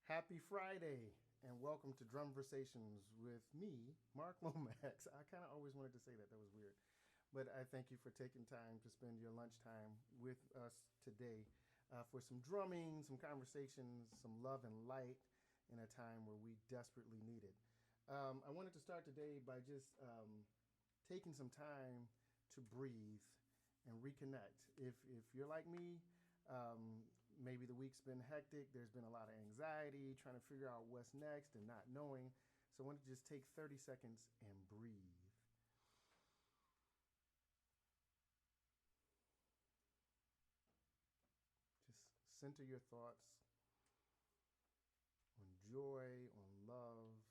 Happy Friday, and welcome to Drumversations with me, Mark Lomax. I kind of always wanted to say that. That was weird. But I thank you for taking time to spend your lunchtime with us today for some drumming, some conversations, some love and light in a time where we desperately need it. I wanted to start today by just taking some time to breathe and reconnect. If you're like me, maybe the week's been hectic. There's been a lot of anxiety, trying to figure out what's next and not knowing. So I want to just take 30 seconds and breathe. Just center your thoughts on joy, on love,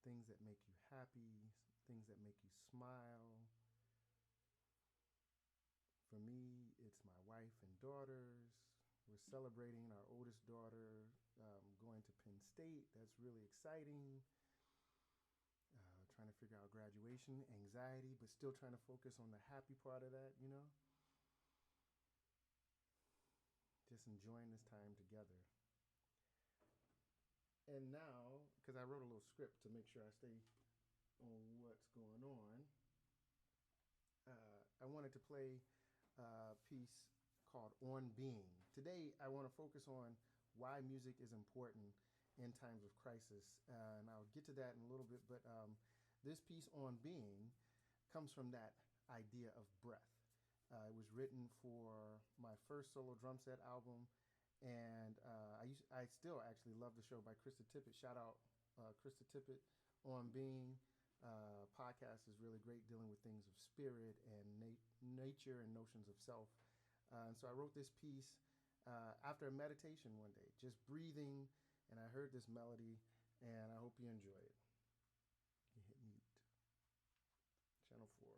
things that make you happy, things that make you smile. For me, it's my wife and daughters. We're celebrating our oldest daughter going to Penn State. That's really exciting. Trying to figure out graduation, anxiety, but still trying to focus on the happy part of that, Just enjoying this time together. And now, because I wrote a little script to make sure I stay on what's going on, I wanted to play a piece called On Being. Today, I want to focus on why music is important in times of crisis. And I'll get to that in a little bit, but this piece On Being comes from that idea of breath. It was written for my first solo drum set album, and I still actually love the show by Krista Tippett. Shout out Krista Tippett. On Being podcast is really great, dealing with things of spirit and nature and notions of self. And so I wrote this piece after a meditation one day, just breathing, and I heard this melody, and I hope you enjoy it. You hit mute. Channel 4.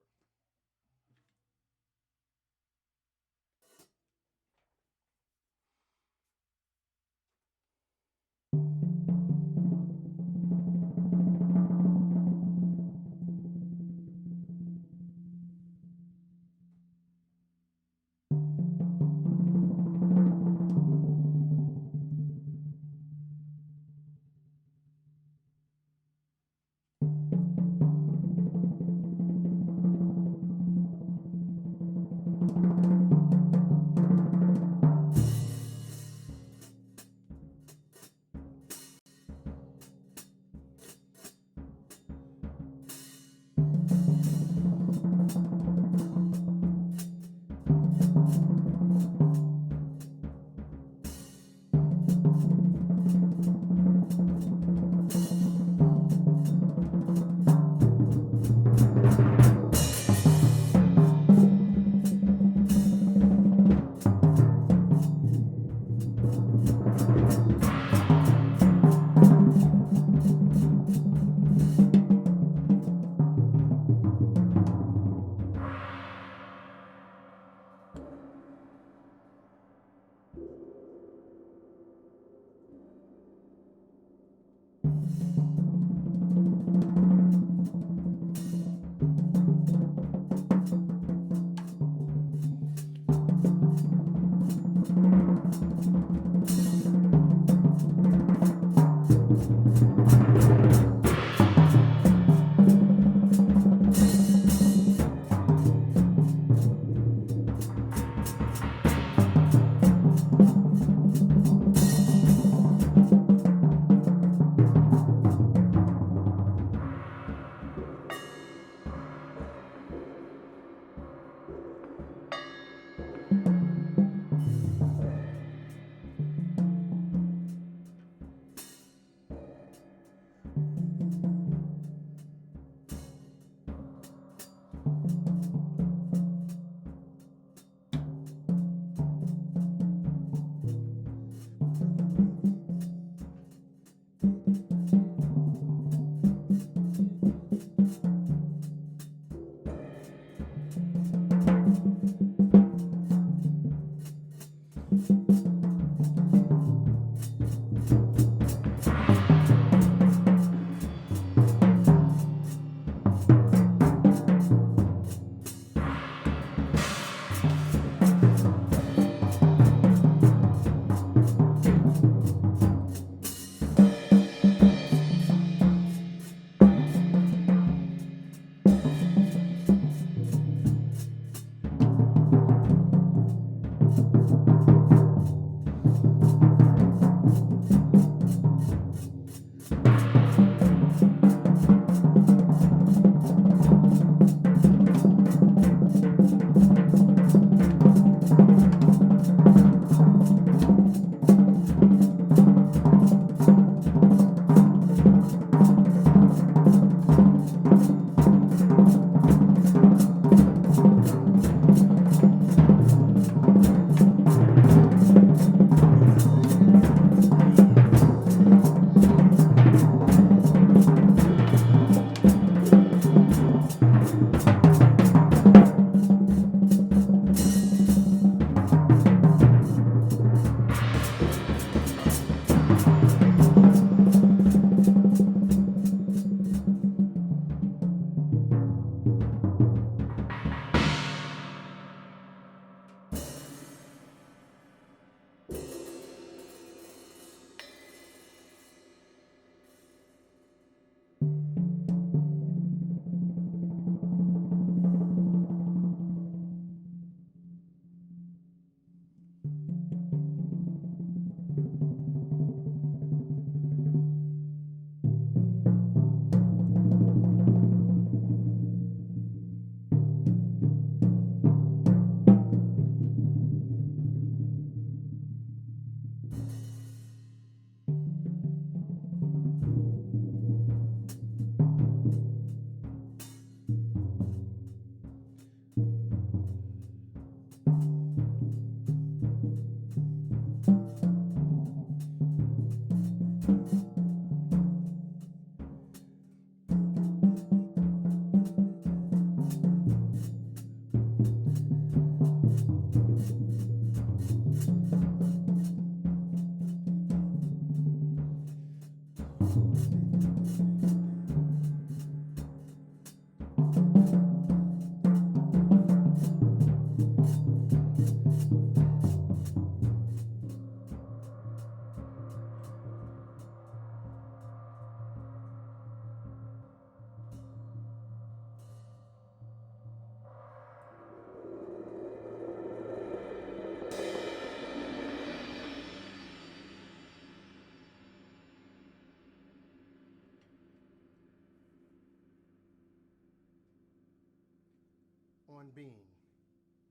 on being,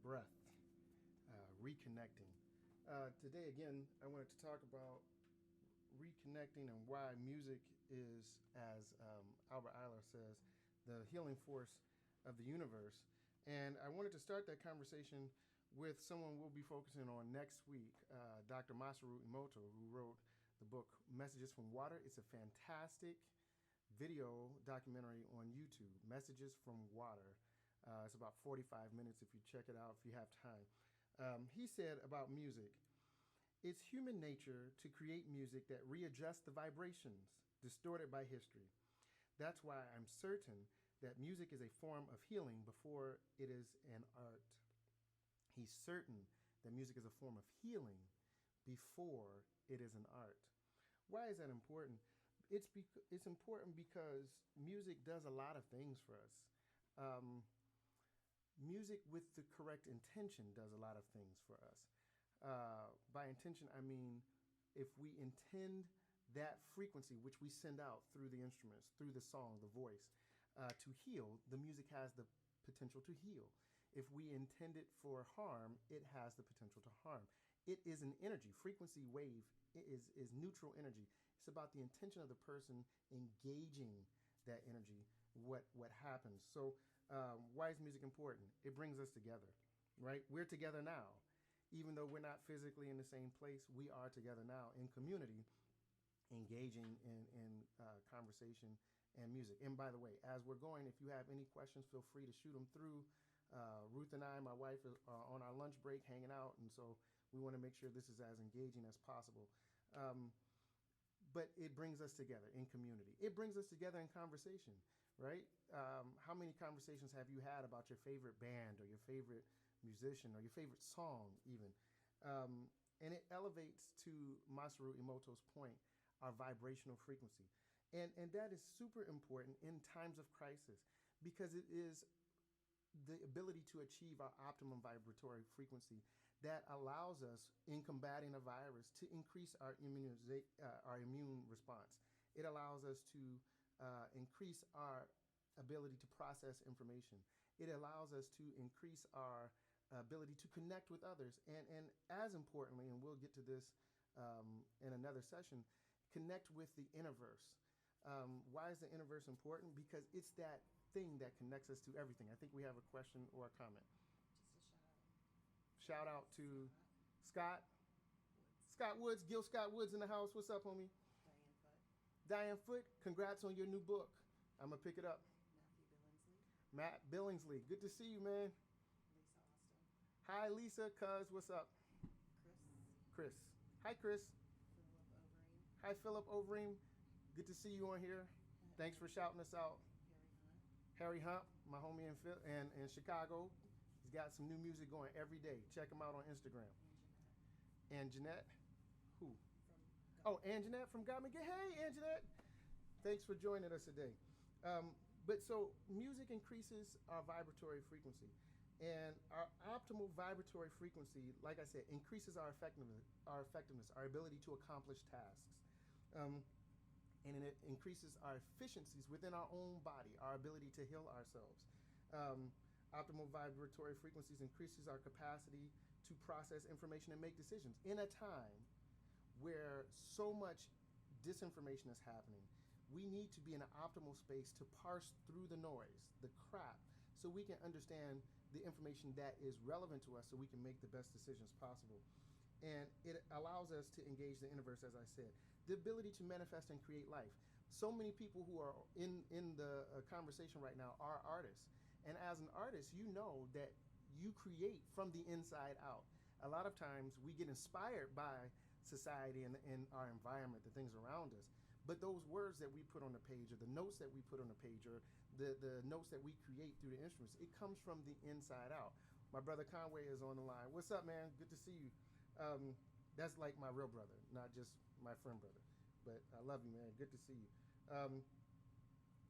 breath, reconnecting. Today, again, I wanted to talk about reconnecting and why music is, as Albert Eiler says, the healing force of the universe. And I wanted to start that conversation with someone we'll be focusing on next week, Dr. Masaru Emoto, who wrote the book Messages from Water. It's a fantastic video documentary on YouTube, Messages from Water. It's about 45 minutes if you check it out, if you have time. He said about music, it's human nature to create music that readjusts the vibrations distorted by history. That's why I'm certain that music is a form of healing before it is an art. He's certain that music is a form of healing before it is an art. Why is that important? It's important because music does a lot of things for us. Music with the correct intention does a lot of things for us. By intention, I mean if we intend that frequency which we send out through the instruments, through the song, the voice, to heal, the music has the potential to heal. If we intend it for harm, it has the potential to harm. It is an energy. Frequency wave is neutral energy. It's about the intention of the person engaging that energy, what happens. So why is music important? It brings us together, right? We're together now. Even though we're not physically in the same place, we are together now in community, engaging in conversation and music. And by the way, as we're going, if you have any questions, feel free to shoot them through. Ruth and I, my wife, are on our lunch break hanging out, and so we want to make sure this is as engaging as possible. But it brings us together in community. It brings us together in conversation, right? How many conversations have you had about your favorite band or your favorite musician or your favorite song even? And it elevates, to Masaru Emoto's point, our vibrational frequency. And that is super important in times of crisis because it is the ability to achieve our optimum vibratory frequency that allows us, in combating a virus, to increase our immune response. It allows us to increase our ability to process information. It allows us to increase our ability to connect with others. And as importantly, and we'll get to this in another session, connect with the innerverse. Why is the innerverse important? Because it's that thing that connects us to everything. I think we have a question or a comment. Just a shout out to Scott. Scott Woods, Gil Scott Woods in the house. What's up, homie? Diane Foote, congrats on your new book. I'm going to pick it up. Matt Billingsley, good to see you, man. Lisa Austin. Hi, Lisa, cuz, what's up? Chris. Hi, Chris. Hi, Philip Overeem. Good to see you on here. Thanks for shouting us out. Harry Hump, my homie in Chicago. He's got some new music going every day. Check him out on Instagram. And Jeanette. Who? And Jeanette from Got Me. Hey, Anjanette. Thanks for joining us today. But so music increases our vibratory frequency. And our optimal vibratory frequency, like I said, increases our effectiveness, our ability to accomplish tasks. And it increases our efficiencies within our own body, our ability to heal ourselves. Optimal vibratory frequencies increases our capacity to process information and make decisions in a time where so much disinformation is happening. We need to be in an optimal space to parse through the noise, the crap, so we can understand the information that is relevant to us so we can make the best decisions possible. And it allows us to engage the innerverse, as I said. The ability to manifest and create life. So many people who are in the conversation right now are artists. And as an artist, you know that you create from the inside out. A lot of times we get inspired by society and our environment, the things around us. But those words that we put on the page, or the notes that we put on the page, or the notes that we create through the instruments, it comes from the inside out. My brother Conway is on the line. What's up, man? Good to see you. That's like my real brother, not just my friend brother. But I love you, man. Good to see you.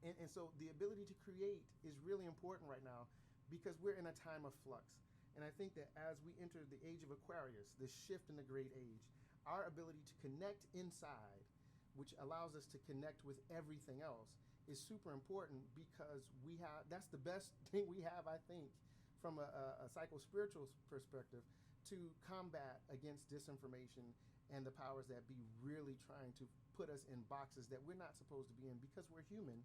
And so the ability to create is really important right now because we're in a time of flux. And I think that as we enter the age of Aquarius, the shift in the great age, our ability to connect inside, which allows us to connect with everything else, is super important because that's the best thing we have, I think, from a psycho-spiritual perspective to combat against disinformation and the powers that be really trying to put us in boxes that we're not supposed to be in because we're human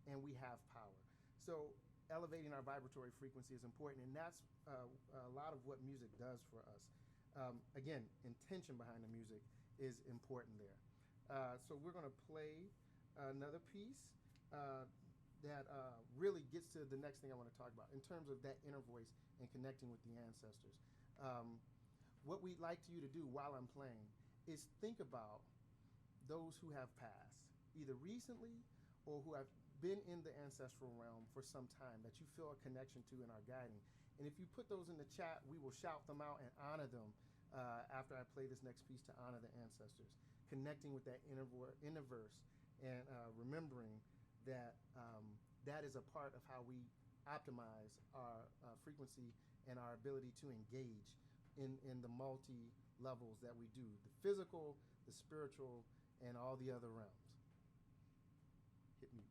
and we have power. So elevating our vibratory frequency is important, and that's a lot of what music does for us. Again, intention behind the music is important there. So we're going to play another piece that really gets to the next thing I want to talk about in terms of that inner voice and connecting with the ancestors. What we'd like you to do while I'm playing is think about those who have passed, either recently or who have been in the ancestral realm for some time that you feel a connection to and are guiding. And if you put those in the chat, we will shout them out and honor them after I play this next piece to honor the ancestors, connecting with that inner verse and remembering that that is a part of how we optimize our frequency and our ability to engage in the multi levels that we do, the physical, the spiritual, and all the other realms. Hit me.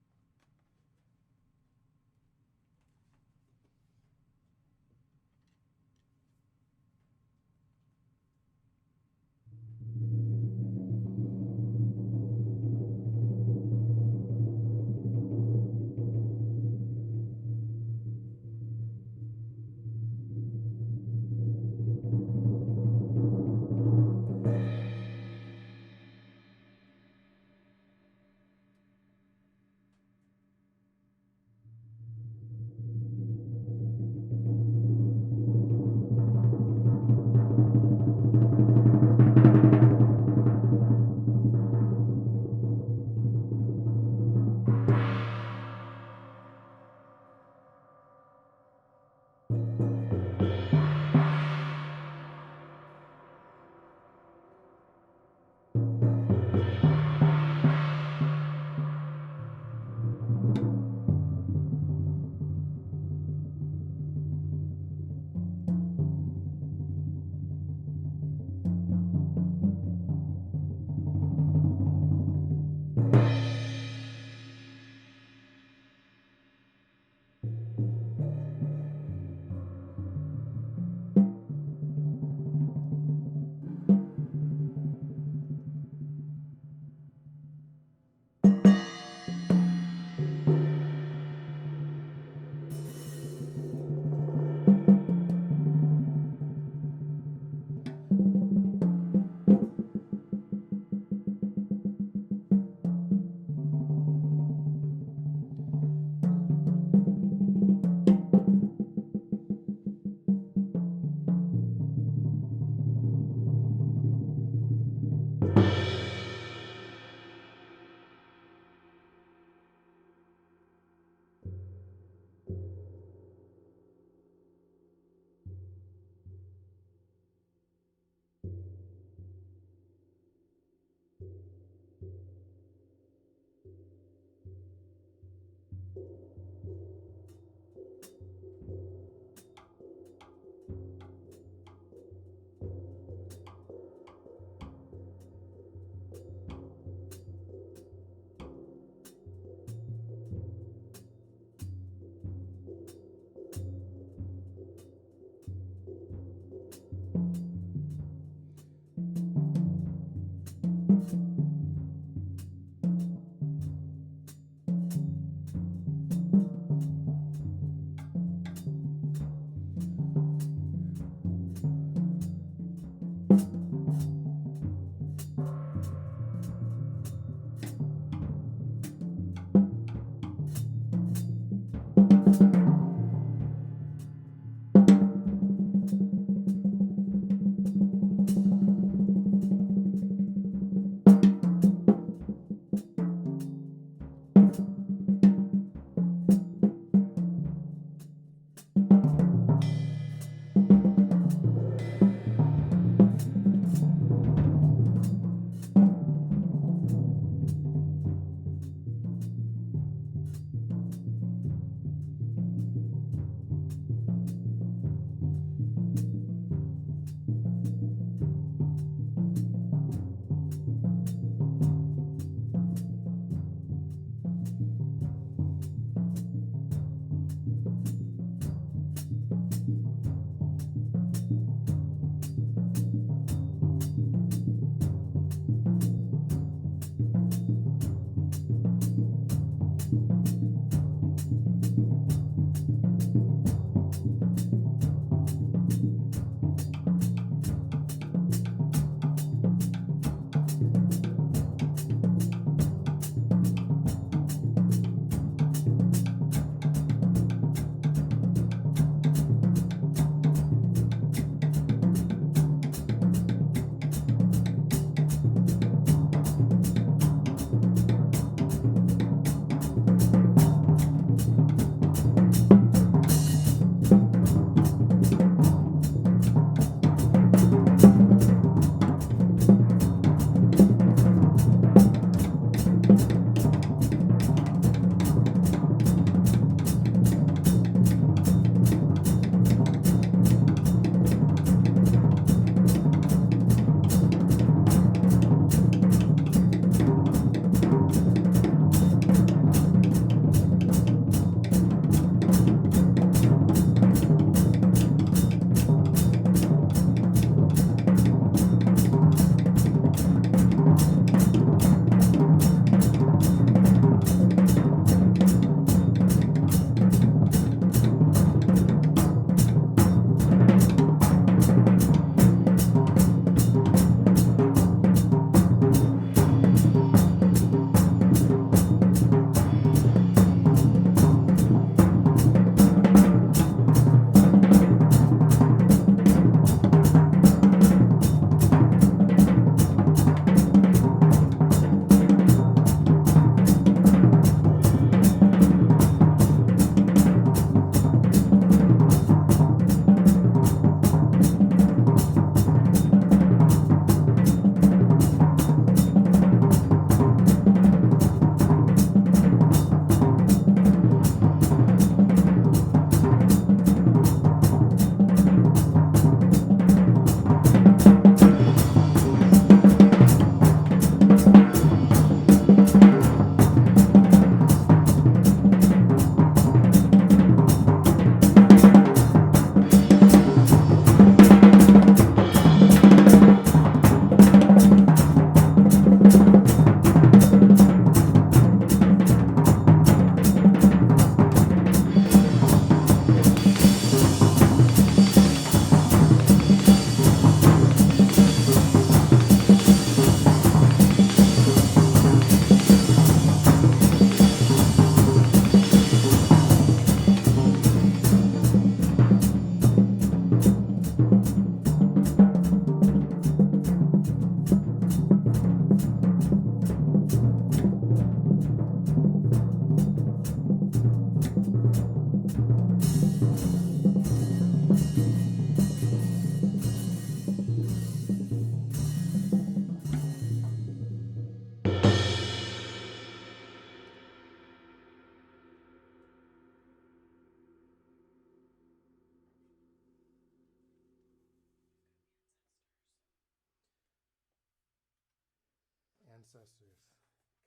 ancestors,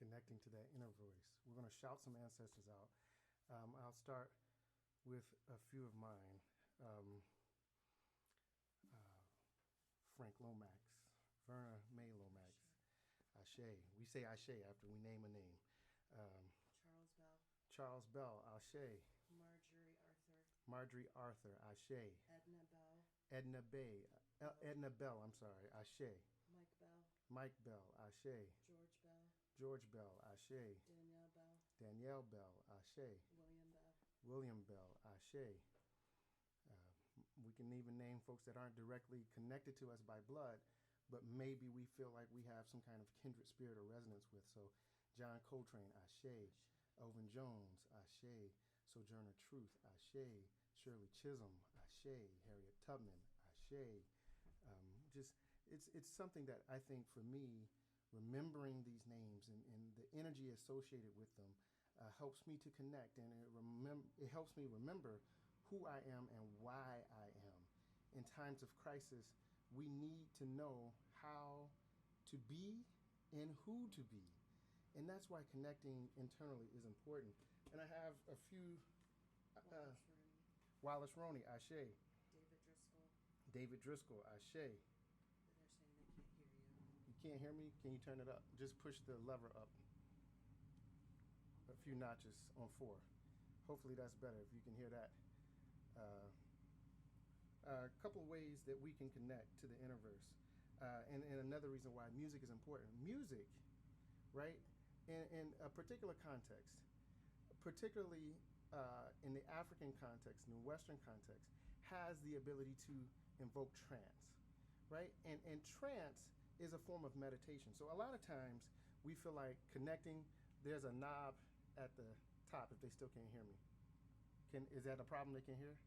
connecting to that inner voice. We're going to shout some ancestors out. I'll start with a few of mine. Frank Lomax, Verna May Lomax, Ashe. We say Ashe after we name a name. Charles Bell, Ashe. Marjorie Arthur, Ashe. Edna Bell, I'm sorry, Ashe. Mike Bell, Ashe. George Bell, Ashe. Danielle Bell, Ashe. William Bell, Ashe. We can even name folks that aren't directly connected to us by blood, but maybe we feel like we have some kind of kindred spirit or resonance with. So John Coltrane, Ashe. Elvin Jones, Ashe. Sojourner Truth, Ashe. Shirley Chisholm, Ashe. Harriet Tubman, Ashe. It's something that I think for me, remembering these names and the energy associated with them helps me to connect, and it helps me remember who I am and why I am. In times of crisis, we need to know how to be and who to be. And that's why connecting internally is important. And I have a few. Wallace Roney, Ashe. David Driscoll, Ashe. They're saying they can't hear you. You can't hear me? Can you turn it up? Just push the lever up a few notches on 4. Hopefully that's better if you can hear that. A couple of ways that we can connect to the inner verse. And another reason why music is important. Music, right, in a particular context, particularly in the African context, in the Western context, has the ability to invoke trance, right? And trance is a form of meditation. So a lot of times we feel like connecting, there's a knob at the top if they still can't hear me. Is that a problem they can hear?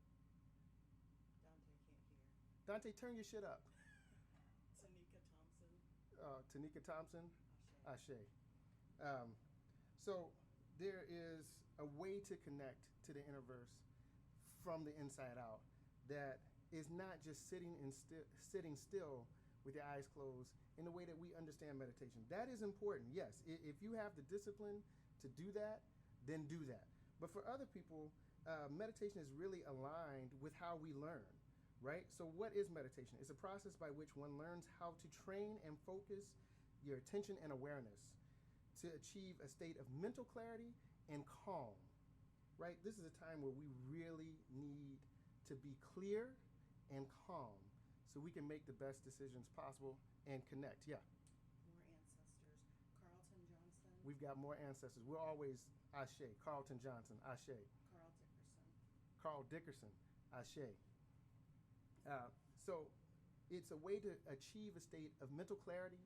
Dante can't hear. Dante, turn your shit up. Tanika Thompson. Tanika Thompson, Ashe. So there is a way to connect to the inner verse from the inside out that is not just sitting still with your eyes closed in the way that we understand meditation. That is important, yes. If you have the discipline to do that, then do that. But for other people, meditation is really aligned with how we learn, right? So what is meditation? It's a process by which one learns how to train and focus your attention and awareness to achieve a state of mental clarity and calm, right? This is a time where we really need to be clear and calm so we can make the best decisions possible and connect. Yeah. More ancestors. Carlton Johnson. We've got more ancestors. We're always Ashe. Carlton Johnson, Ashe. Carl Dickerson, Ashe. So it's a way to achieve a state of mental clarity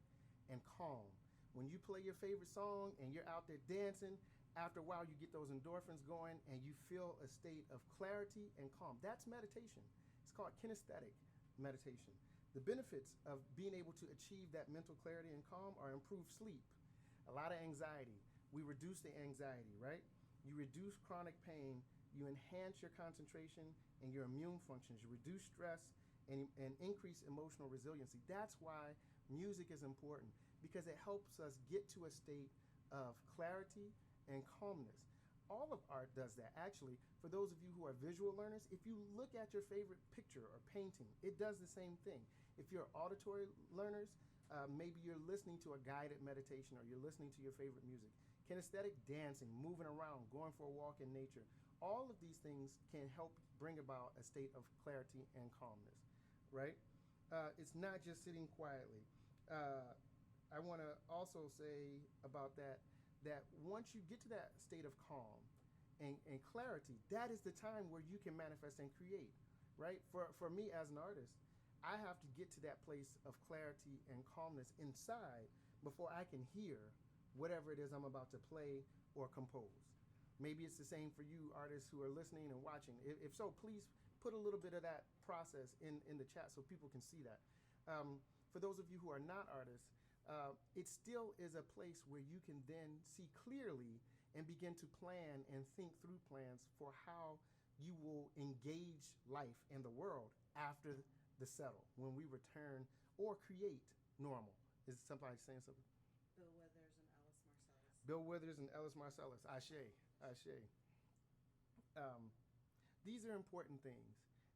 and calm. When you play your favorite song and you're out there dancing, after a while you get those endorphins going and you feel a state of clarity and calm. That's meditation. It's called kinesthetic meditation. The benefits of being able to achieve that mental clarity and calm are improved sleep, a lot of anxiety. We reduce the anxiety, right? You reduce chronic pain, you enhance your concentration and your immune functions, you reduce stress and increase emotional resiliency. That's why music is important, because it helps us get to a state of clarity and calmness. All of art does that. Actually, for those of you who are visual learners, if you look at your favorite picture or painting, it does the same thing. If you're auditory learners, maybe you're listening to a guided meditation or you're listening to your favorite music. Kinesthetic dancing, moving around, going for a walk in nature, all of these things can help bring about a state of clarity and calmness, right? It's not just sitting quietly. I want to also say about that once you get to that state of calm and clarity, that is the time where you can manifest and create, right? For me as an artist, I have to get to that place of clarity and calmness inside before I can hear whatever it is I'm about to play or compose. Maybe it's the same for you artists who are listening and watching. If so, please put a little bit of that process in the chat so people can see that. For those of you who are not artists, it still is a place where you can then see clearly and begin to plan and think through plans for how you will engage life and the world after the settle, when we return or create normal. Is somebody saying something? Bill Weather, Bill Withers and Ellis Marcellus, Ashe, Ashe. These are important things.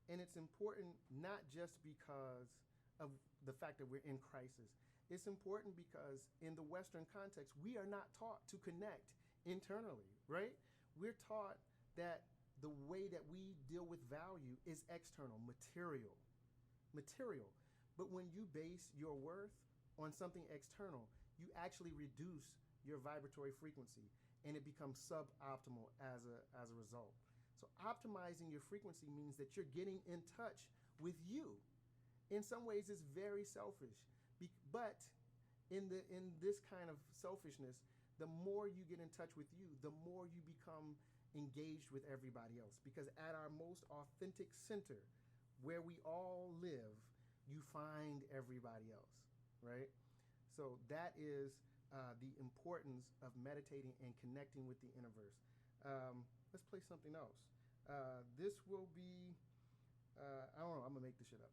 And it's important not just because of the fact that we're in crisis. It's important because in the Western context, we are not taught to connect internally, right? We're taught that the way that we deal with value is external, material. But when you base your worth on something external, you actually reduce your vibratory frequency and it becomes suboptimal as a result. So optimizing your frequency means that you're getting in touch with you. In some ways, it's very selfish, but in this kind of selfishness, the more you get in touch with you, the more you become engaged with everybody else. Because at our most authentic center, where we all live, you find everybody else, right? So that is the importance of meditating and connecting with the universe. Let's play something else. This will be, I don't know, I'm gonna make this shit up.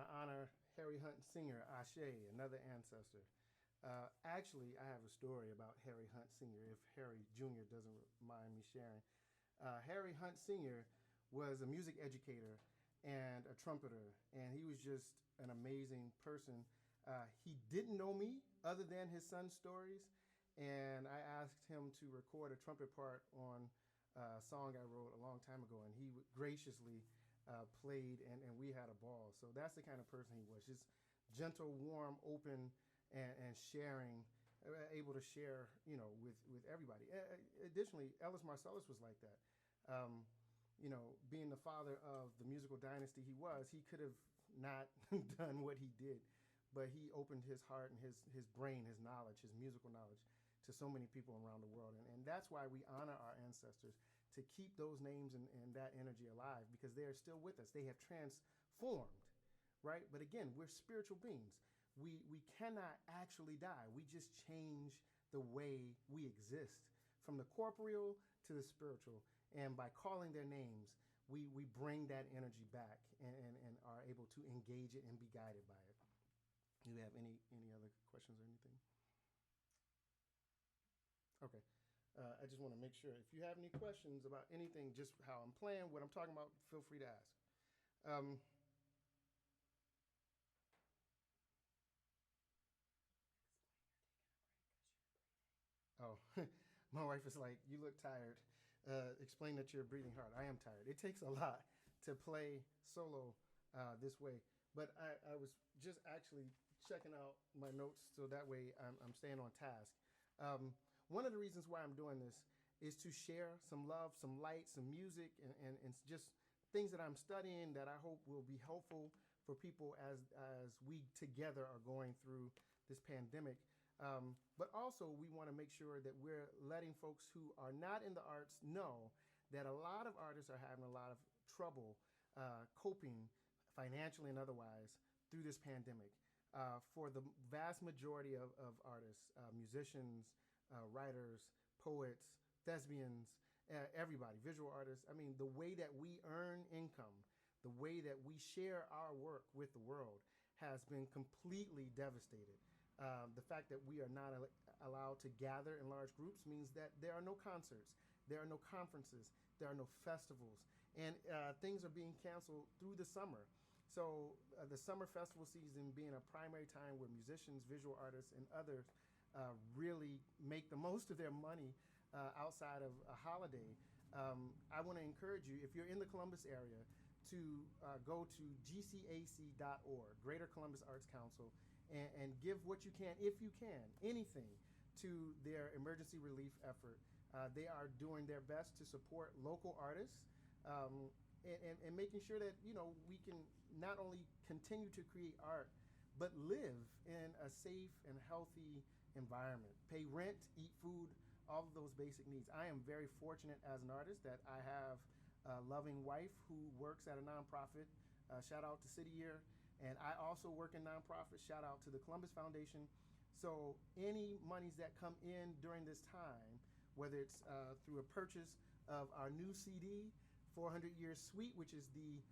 to honor Harry Hunt Sr., Ashe, another ancestor. Actually, I have a story about Harry Hunt Sr., if Harry Jr. doesn't mind me sharing. Harry Hunt Sr. was a music educator and a trumpeter, and he was just an amazing person. He didn't know me other than his son's stories, and I asked him to record a trumpet part on a song I wrote a long time ago, and he graciously played, and we had a ball. So that's the kind of person he was, just gentle, warm, open, and sharing, able to share, with everybody. Additionally, Ellis Marcellus was like that. Being the father of the musical dynasty he was, he could have not done what he did, but he opened his heart and his brain, his knowledge, his musical knowledge to so many people around the world. And that's why we honor our ancestors, to keep those names and that energy alive, because they are still with us. They have transformed, right? But again, we're spiritual beings. We cannot actually die. We just change the way we exist from the corporeal to the spiritual. And by calling their names, we bring that energy back and are able to engage it and be guided by it. Do we have any other questions or anything? Okay. I just want to make sure, if you have any questions about anything, just how I'm playing, what I'm talking about, feel free to ask. Oh, my wife is like, you look tired. Explain that you're breathing hard. I am tired. It takes a lot to play solo this way. But I was just actually checking out my notes so that way I'm staying on task. One of the reasons why I'm doing this is to share some love, some light, some music, and just things that I'm studying that I hope will be helpful for people as we together are going through this pandemic. But also we want to make sure that we're letting folks who are not in the arts know that a lot of artists are having a lot of trouble coping financially and otherwise through this pandemic. For the vast majority of artists, musicians, writers, poets, thespians, everybody, visual artists, I mean, the way that we earn income, the way that we share our work with the world has been completely devastated. The fact that we are not allowed to gather in large groups means that there are no concerts, there are no conferences, there are no festivals, and things are being canceled through the summer. So the summer festival season being a primary time where musicians, visual artists, and others really make the most of their money outside of a holiday. I want to encourage you, if you're in the Columbus area, to go to gcac.org, Greater Columbus Arts Council, and give what you can, if you can, anything to their emergency relief effort. They are doing their best to support local artists and making sure that we can not only continue to create art, but live in a safe and healthy environment, pay rent, eat food, all of those basic needs. I am very fortunate as an artist that I have a loving wife who works at a nonprofit. Shout out to City Year. And I also work in nonprofits. Shout out to the Columbus Foundation. So any monies that come in during this time, whether it's through a purchase of our new CD, 400 Years Sweet, which is the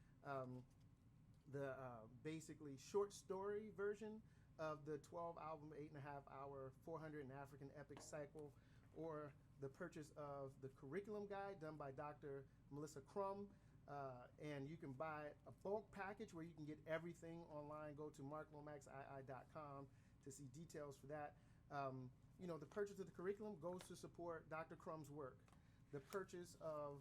basically short story version of the 12-album, 8.5-hour, 400 and African epic cycle, or the purchase of the curriculum guide done by Dr. Melissa Crum. And you can buy a bulk package where you can get everything online. Go to marklomaxii.com to see details for that. The purchase of the curriculum goes to support Dr. Crum's work. The purchase of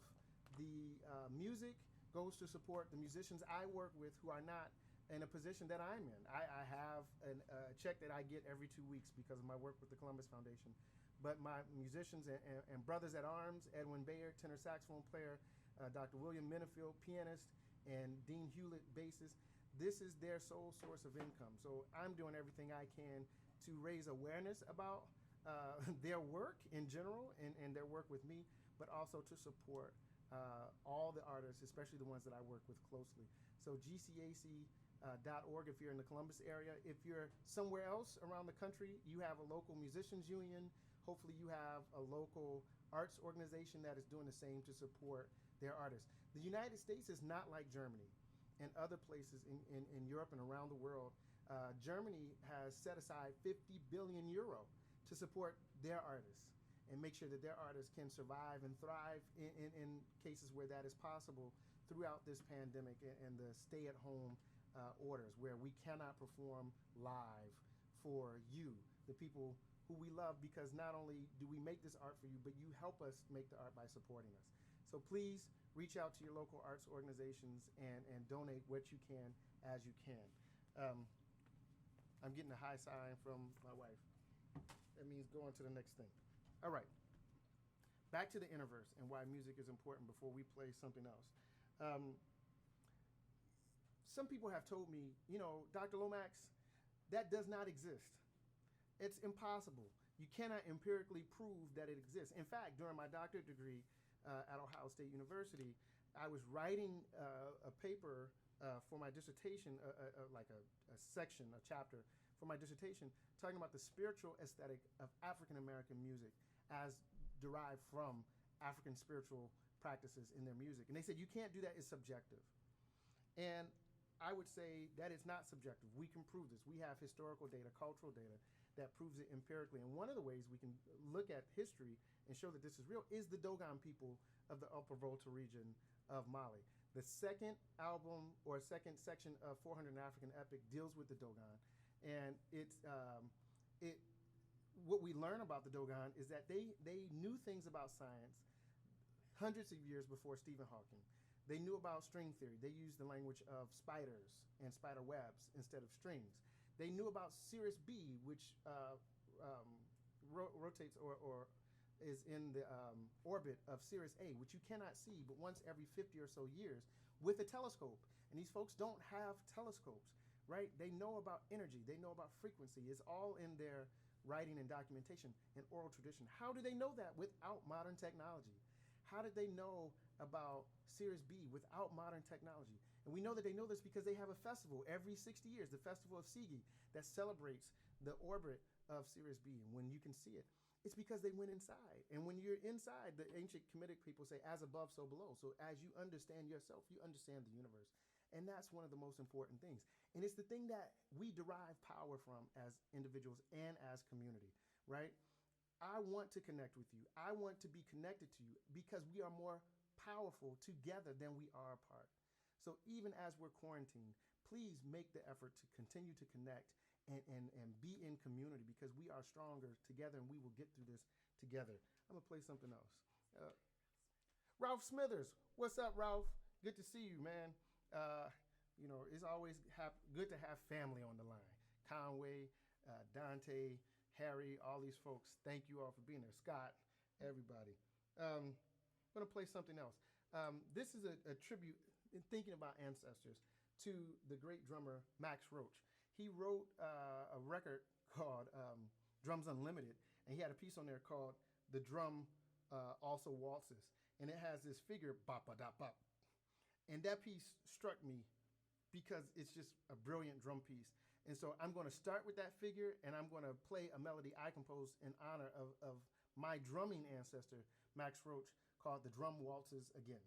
the music goes to support the musicians I work with who are not in a position that I'm in. I have a check that I get every 2 weeks because of my work with the Columbus Foundation. But my musicians and brothers at arms, Edwin Bayard, tenor saxophone player, Dr. William Minifield, pianist, and Dean Hewlett, bassist, this is their sole source of income. So I'm doing everything I can to raise awareness about their work in general and their work with me, but also to support all the artists, especially the ones that I work with closely. So gcac.org if you're in the Columbus area. If you're somewhere else around the country, you have a local musicians union. Hopefully you have a local arts organization that is doing the same to support their artists. The United States is not like Germany. and other places in Europe and around the world, Germany has set aside 50 billion euro to support their artists and make sure that their artists can survive and thrive in cases where that is possible throughout this pandemic and the stay-at-home orders, where we cannot perform live for you, the people who we love, because not only do we make this art for you, but you help us make the art by supporting us. So please reach out to your local arts organizations and donate what you can as you can. I'm getting a high sign from my wife. That means go on to the next thing. All right. Back to the inner verse and why music is important before we play something else. Some people have told me, Dr. Lomax, that does not exist. It's impossible. You cannot empirically prove that it exists. In fact, during my doctorate degree at Ohio State University, I was writing a paper for my dissertation, like a section, a chapter for my dissertation, talking about the spiritual aesthetic of African American music as derived from African spiritual practices in their music. And they said, you can't do that, it's subjective. And I would say that it's not subjective. We can prove this. We have historical data, cultural data that proves it empirically. And one of the ways we can look at history and show that this is real is the Dogon people of the Upper Volta region of Mali. The second album or second section of 400 African Epic deals with the Dogon. And what we learn about the Dogon is that they knew things about science hundreds of years before Stephen Hawking. They knew about string theory. They used the language of spiders and spider webs instead of strings. They knew about Sirius B, which rotates or is in the orbit of Sirius A, which you cannot see but once every 50 or so years with a telescope. And these folks don't have telescopes, right? They know about energy. They know about frequency. It's all in their writing and documentation and oral tradition. How do they know that without modern technology? How did they know about Sirius B without modern technology? And we know that they know this because they have a festival every 60 years, the Festival of Sigi, that celebrates the orbit of Sirius B. And when you can see it, it's because they went inside. And when you're inside, the ancient Kemetic people say, as above, so below. So as you understand yourself, you understand the universe. And that's one of the most important things. And it's the thing that we derive power from as individuals and as community, right? I want to connect with you. I want to be connected to you because we are more powerful together than we are apart. So even as we're quarantined, please make the effort to continue to connect and be in community, because we are stronger together and we will get through this together. I'm going to play something else. Ralph Smithers. What's up, Ralph? Good to see you, man. It's always good to have family on the line. Conway, Dante, Harry, all these folks, thank you all for being there. Scott, everybody. I'm going to play something else. This is a tribute in thinking about ancestors to the great drummer Max Roach. He wrote a record called Drums Unlimited, and he had a piece on there called The Drum Also Waltzes. And it has this figure, bop-a-dop-bop. And that piece struck me because it's just a brilliant drum piece. And so I'm going to start with that figure, and I'm going to play a melody I composed in honor of my drumming ancestor, Max Roach, called The Drum Waltzes Again.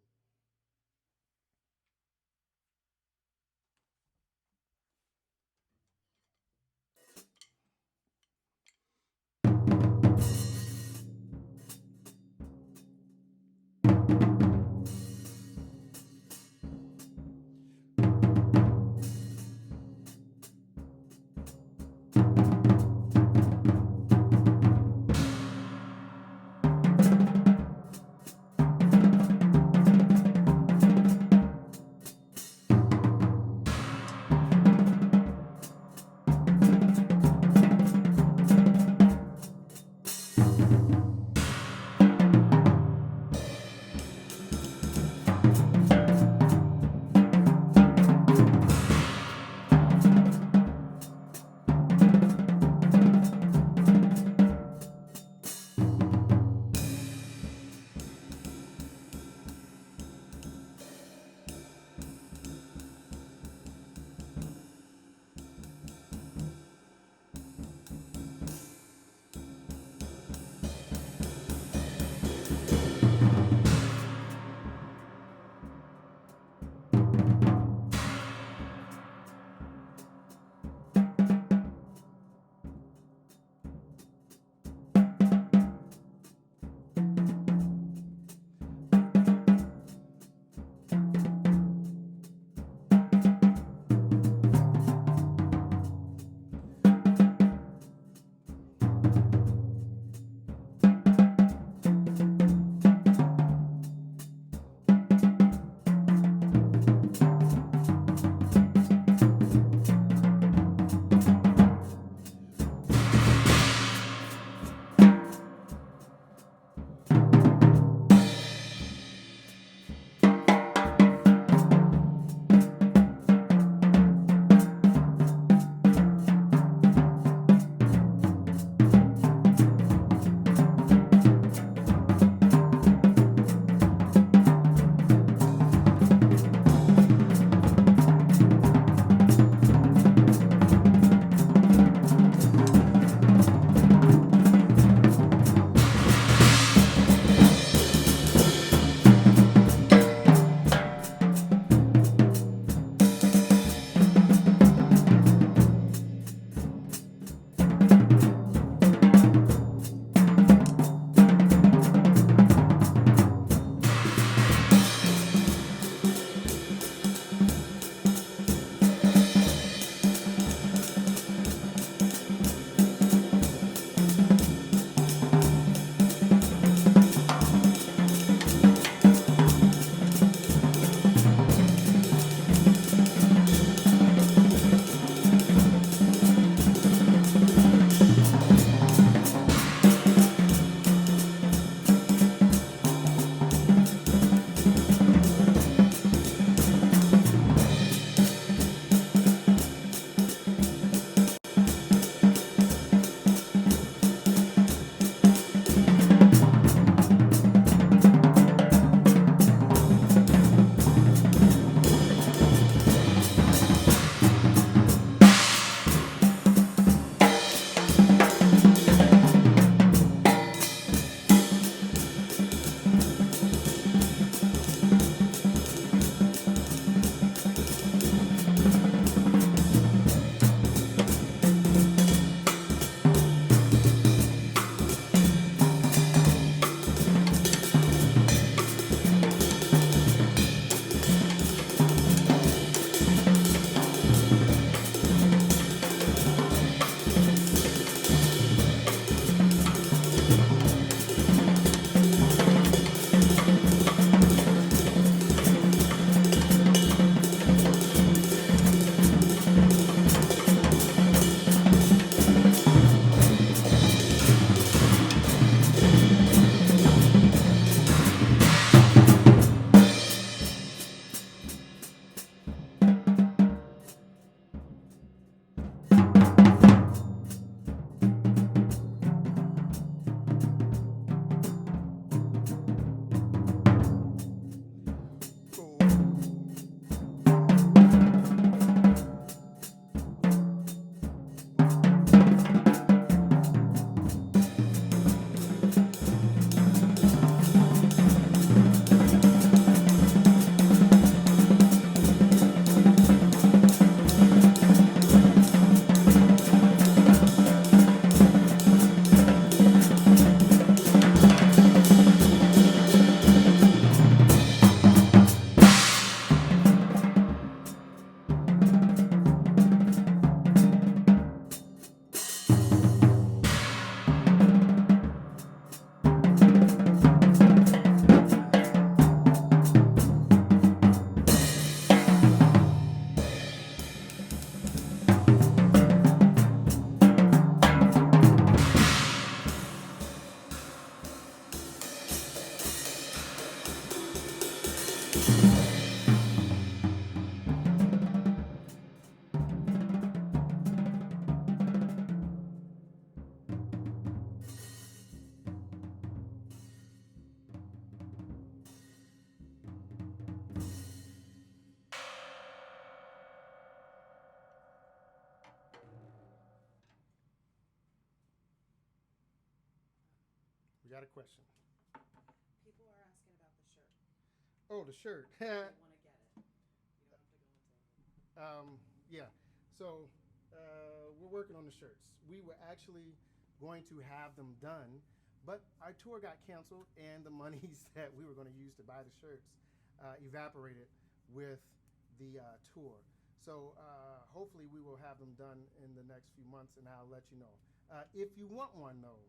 got a question? People are asking about the shirt. Oh, the shirt. They want to get it. You don't have to go into it. Yeah. So we're working on the shirts. We were actually going to have them done, but our tour got canceled, and the monies that we were going to use to buy the shirts evaporated with the tour. So hopefully we will have them done in the next few months, and I'll let you know. If you want one, though,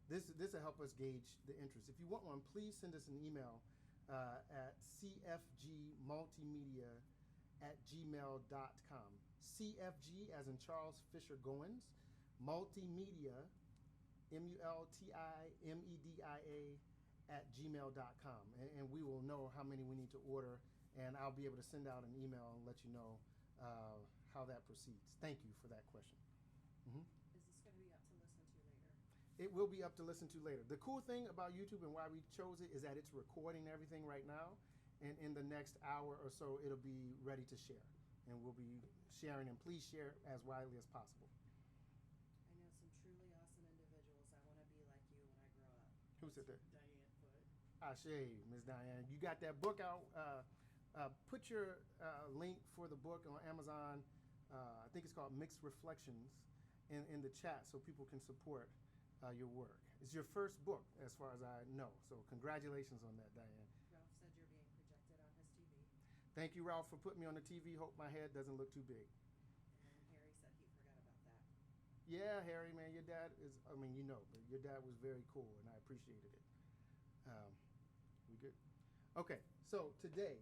this will help us gauge the interest. If you want one, please send us an email at cfgmultimedia@gmail.com. CFG as in Charles Fisher Goins, multimedia, multimedia@gmail.com. And we will know how many we need to order, and I'll be able to send out an email and let you know how that proceeds. Thank you for that question. Mm-hmm. Is this going to be up to listen to later? It will be up to listen to later. The cool thing about YouTube and why we chose it is that it's recording everything right now, and in the next hour or so, it'll be ready to share. And we'll be sharing, and please share as widely as possible. I know some truly awesome individuals. I want to be like you when I grow up. Who said that? Diane Foot. Ashe, Ms. Diane. You got that book out. Put your link for the book on Amazon. I think it's called Mixed Reflections in the chat so people can support your work. It's your first book, as far as I know. So congratulations on that, Diane. Ralph said you're being projected on his TV. Thank you, Ralph, for putting me on the TV. Hope my head doesn't look too big. And Harry said he forgot about that. Yeah, Harry, man, your dad is, I mean, you know, but your dad was very cool, and I appreciated it. We good? Okay, so today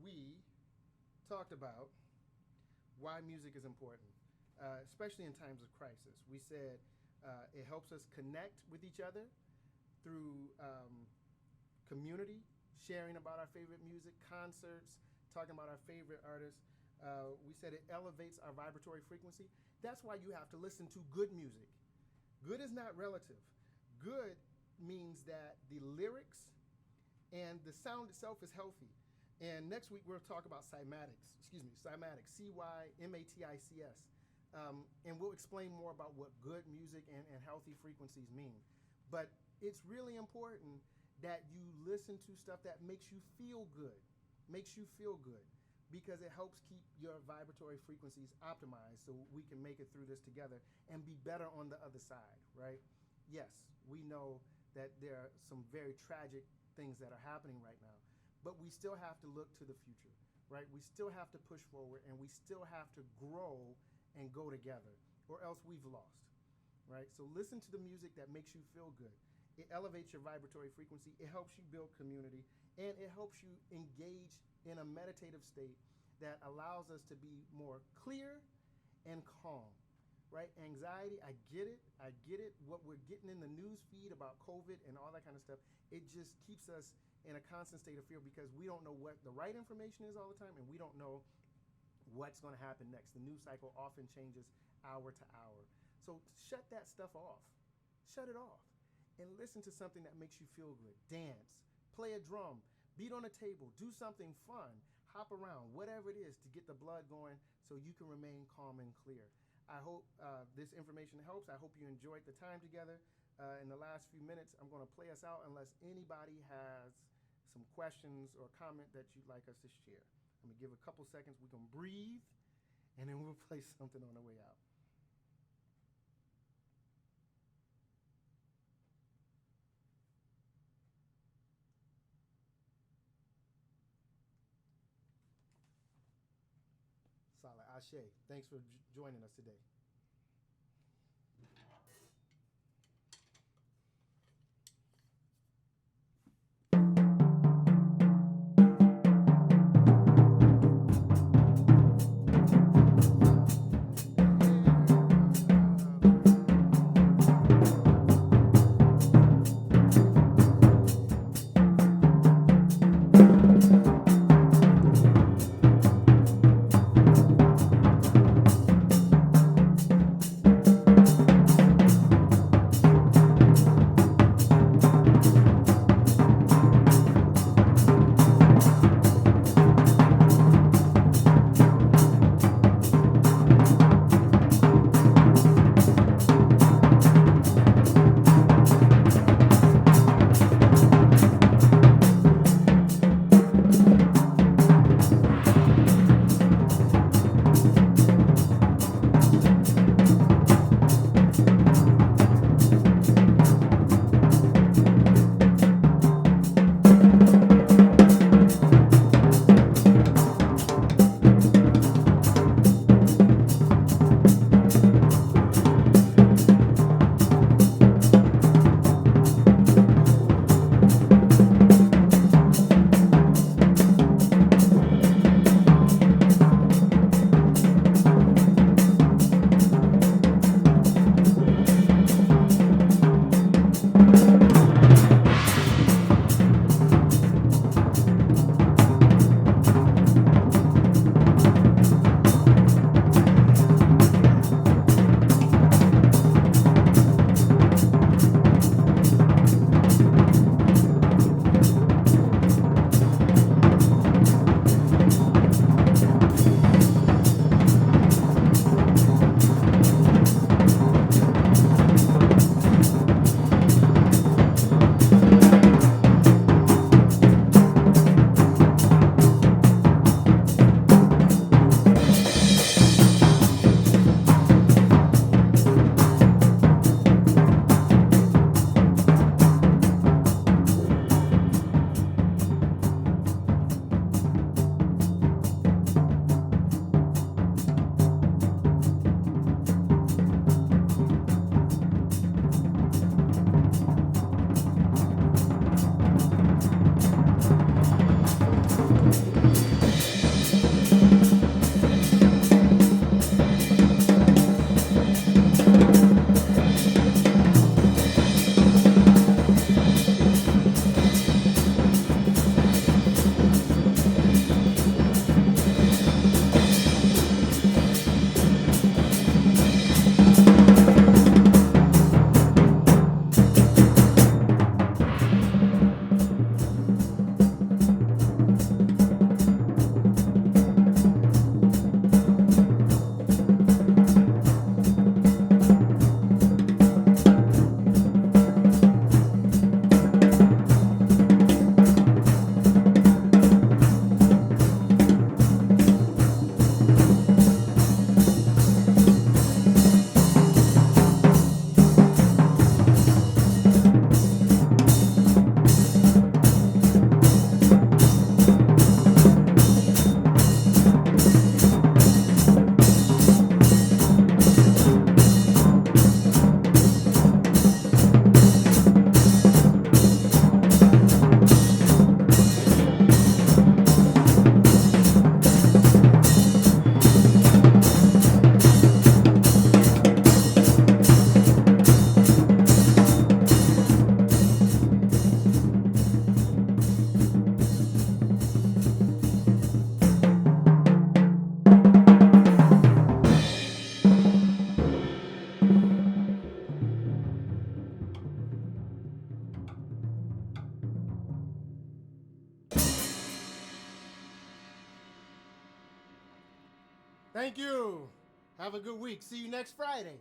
we talked about why music is important, especially in times of crisis. We said it helps us connect with each other through community, sharing about our favorite music, concerts, talking about our favorite artists. We said it elevates our vibratory frequency. That's why you have to listen to good music. Good is not relative. Good means that the lyrics and the sound itself is healthy. And next week we'll talk about cymatics, cymatics, C-Y-M-A-T-I-C-S. And we'll explain more about what good music and healthy frequencies mean. But it's really important that you listen to stuff that makes you feel good, because it helps keep your vibratory frequencies optimized so we can make it through this together and be better on the other side, right? Yes, we know that there are some very tragic things that are happening right now, but we still have to look to the future, right? We still have to push forward, and we still have to grow and go together, or else we've lost, right? So listen to the music that makes you feel good. It elevates your vibratory frequency, it helps you build community, and it helps you engage in a meditative state that allows us to be more clear and calm, right? Anxiety, I get it. What we're getting in the news feed about COVID and all that kind of stuff, it just keeps us in a constant state of fear because we don't know what the right information is all the time, and we don't know what's going to happen next. The news cycle often changes hour to hour. So shut that stuff off. Shut it off. And listen to something that makes you feel good. Dance, play a drum, beat on a table, do something fun, hop around, whatever it is to get the blood going so you can remain calm and clear. I hope this information helps. I hope you enjoyed the time together. In the last few minutes, I'm going to play us out unless anybody has some questions or comment that you'd like us to share. I'm going to give a couple seconds. We can breathe, and then we'll play something on the way out. Solid. Ashe. Thanks for joining us today. Thank you. Have a good week. See you next Friday.